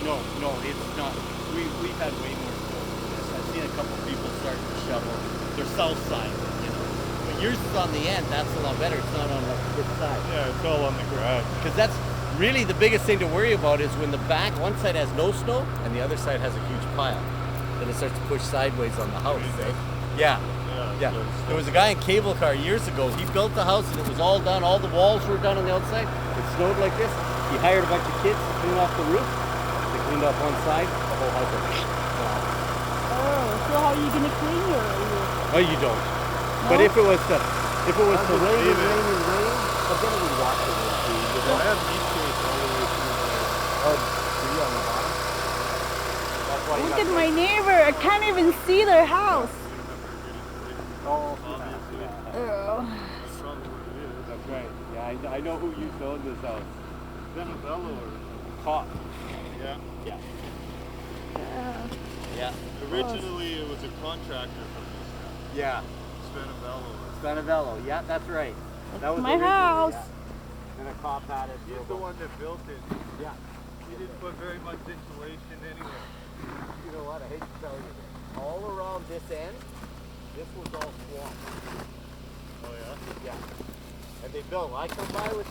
No, it's not. We've had way more snow than this. I've seen a couple people starting to shovel. They're south side, you know. But yours is on the end. That's a lot better. It's not on this side. Yeah, it's all on the garage. Because that's really the biggest thing to worry about is when the back, one side has no snow and the other side has a huge pile. Then it starts to push sideways on the house, eh? Yeah. Yeah. There was a guy in cable car years ago. He built the house and it was all done. All the walls were done on the outside. It snowed like this. He hired a bunch of kids to clean off the roof. They cleaned off one side. The whole house was Oh, so how are you gonna clean your roof? Oh, you don't. No? But if it was to rain and rain and rain, but then it would wash it with food. You know? I have meat cakes all the way through there. Oh, do you on the bottom? That's why you Look got at my neighbor. I can't even see their house. Oh, Oh. That's probably what it is. that's right. Yeah, I know who used to own this house. Benabello or Cop. yeah. Yeah. Yeah. Yeah. Originally, it was a contractor from this town. Yeah. Benabello. Spanavello. Yeah, that's right. That was my originally, house. Yeah. And a cop had it. He's the one that built it. Yeah. He didn't put very much insulation anywhere. You know what? I hate to tell you this. All around this end, this was all swamp. Oh yeah? Yeah. And they built. I come by with the